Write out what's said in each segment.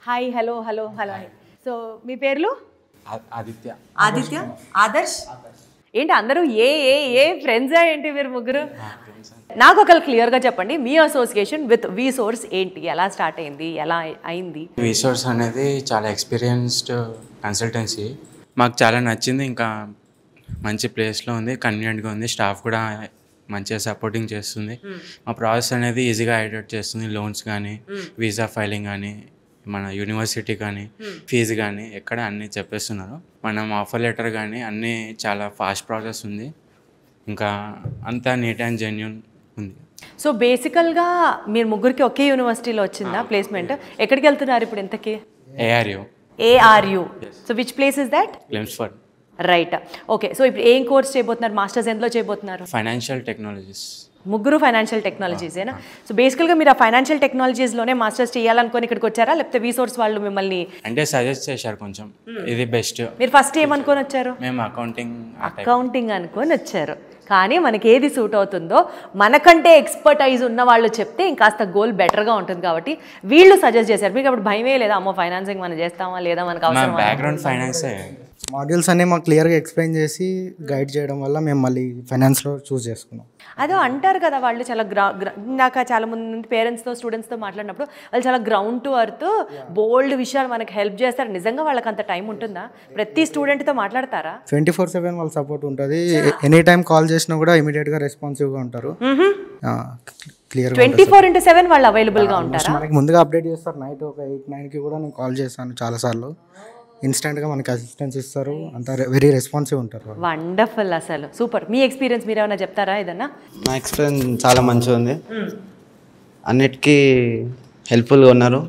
Hi hello hello hello so మీ పేర్లు ఆదిత్య ఆదిత్య ఆదర్శ్ ఏంటి అందరూ ఏ ఏ ఏ ఫ్రెండ్సా ఏంటి మీరు ముగ్గురు నాకు ఒకరు క్లియర్గా చెప్పండి మీ అసోసియేషన్ విత్ వి సోర్స్ ఏంటి ఎలా స్టార్ట్ అయింది ఎలా అయింది వి సోర్స్ అనేది చాలా ఎక్స్పీరియన్స్డ్ కన్సల్టెన్సీ మాకు చాలా నచ్చింది ఇంకా మంచి ప్లేస్లో ఉంది కన్వీనియంట్గా ఉంది స్టాఫ్ కూడా మంచిగా సపోర్టింగ్ చేస్తుంది మా ప్రాసెస్ అనేది ఈజీగా ఐడెంట్ చేస్తుంది లోన్స్ కానీ వీసా ఫైలింగ్ కానీ మన యూనివర్సిటీ కానీ ఫీజు కానీ ఎక్కడ అన్నీ చెప్పేస్తున్నారు మనం ఆఫర్ లెటర్ కానీ అన్నీ చాలా ఫాస్ట్ ప్రాసెస్ ఉంది ఇంకా అంతా నీట్ అండ్ జెన్యూన్ ఉంది. సో బేసికల్గా మీరు ముగ్గురికి ఒకే యూనివర్సిటీలో వచ్చిందా ప్లేస్మెంట్ ఎక్కడికి వెళ్తున్నారు ఇప్పుడు ఇంతకీ are you so which place is that Chelmsford right okay so ఇప్పుడు ఏం కోర్స్ చేయబోతున్నారు మాస్టర్స్ ఎందులో చేయబోతున్నారు ఫైనాన్షియల్ టెక్నాలజీస్ ముగ్గురు ఫైనాన్షియల్ టెక్నాలజీసేనా సో బేసికల్గా మీరు ఆ ఫైనాన్షియల్ టెక్నాలజీస్లోనే మాస్టర్స్ చేయాలనుకొని ఇక్కడికి వచ్చారా లేకపోతే రీసోర్స్ వాళ్ళు మిమ్మల్ని అంటే సజెస్ట్ చేశారు కొంచెం ఇది బెస్ట్ మీరు ఫస్ట్ ఏమనుకొని వచ్చారు మేము అకౌంటింగ్ అనుకొని వచ్చారు కానీ మనకి ఏది సూట్ అవుతుందో మనకంటే ఎక్స్పర్టైజ్ ఉన్న వాళ్ళు చెప్తే ఇంకాస్త గోల్ బెటర్గా ఉంటుంది కాబట్టి వీళ్ళు సజెస్ట్ చేశారు మీకు అప్పుడు భయమే లేదా అమ్మో ఫైనాన్సింగ్ మనం చేస్తామా లేదా మనకు అవసరం బ్యాక్గ్రౌండ్ ఫైనాన్సే మాడ్యూల్స్ అన్నీ మాకు క్లియర్గా ఎక్స్ప్లెయిన్ చేసి గైడ్ చేయడం వల్ల మేము మళ్ళీ ఫైనాన్స్లో చూస్ చేసుకున్నాం. అదో అంటారు కదా వాళ్ళు చాలా నాకు చాలా మంది పేరెంట్స్తో స్టూడెంట్స్తో మాట్లాడినప్పుడు వాళ్ళు చాలా గ్రౌండ్ టు అర్త్ బోల్డ్ విషయాలు మనకి హెల్ప్ చేస్తారు నిజంగా వాళ్ళకి అంత టైం ఉంటుందా ప్రతి స్టూడెంట్తో మాట్లాడతారా 24/7 వాళ్ళ సపోర్ట్ ఉంటుంది ఎనీ టైం కాల్ చేసినా కూడా ఇమీడియట్గా రెస్పాన్సివ్గా ఉంటారు క్లియర్ 24/7 వాళ్ళు అవైలబుల్గా ఉంటారా మనకి ముందుగా అప్డేట్ చేస్తారు నైట్ ఒక 8-9కి కూడా నేను కాల్ చేస్తాను చాలాసార్లు ఇన్స్టెంట్గా మనకి అసిస్టెన్స్ ఇస్తారు అంత వెరీ రెస్పాన్సివ్ ఉంటారు వండర్ఫుల్ అసలు సూపర్ మీ ఎక్స్పీరియన్స్ మీరు ఏమైనా చెప్తారా ఏదన్నా నా ఎక్స్పీరియన్స్ చాలా మంచిగా ఉంది అన్నిటికీ హెల్ప్ఫుల్గా ఉన్నారు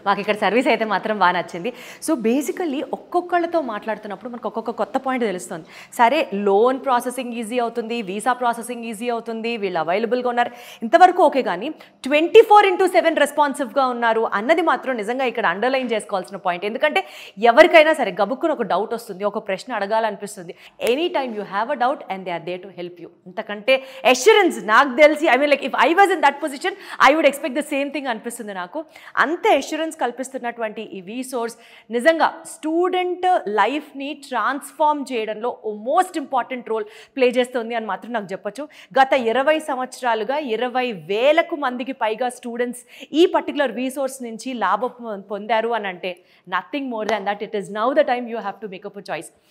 మాకు ఇక్కడ సర్వీస్ అయితే మాత్రం బాగా నచ్చింది సో బేసికల్లీ ఒక్కొక్కళ్ళతో మాట్లాడుతున్నప్పుడు మనకు ఒక్కొక్క కొత్త పాయింట్ తెలుస్తుంది సరే లోన్ ప్రాసెసింగ్ ఈజీ అవుతుంది వీసా ప్రాసెసింగ్ ఈజీ అవుతుంది వీళ్ళు అవైలబుల్గా ఉన్నారు ఇంతవరకు ఓకే కానీ 24/7 రెస్పాన్సివ్గా ఉన్నారు అన్నది మాత్రం నిజంగా ఇక్కడ అండర్లైన్ చేసుకోవాల్సిన పాయింట్ ఎందుకంటే ఎవరికైనా సరే గబుక్కుని ఒక డౌట్ వస్తుంది ఒక ప్రశ్న అడగాలనిపిస్తుంది any time you have a doubt and they are there to help you ఇంతకంటే అష్యూరెన్స్ నాకు తెలిసి I mean like if I was in that position I would expect the same thing అనిపిస్తుంది నాకు అంత అష్యూరెన్స్ కల్పిస్తున్నటువంటి ఈ వి సోర్స్ నిజంగా student లైఫ్ని ట్రాన్స్ఫార్మ్ చేయడంలో ఓ మోస్ట్ ఇంపార్టెంట్ రోల్ ప్లే చేస్తుంది అని మాత్రం నాకు చెప్పొచ్చు గత 20 సంవత్సరాలుగా 20,000 మందికి పైగా స్టూడెంట్స్ ఈ పర్టికులర్ వి సోర్స్ నుంచి లాభం పొందారు అని అంటే nothing more than that it is now the time you have to make up a choice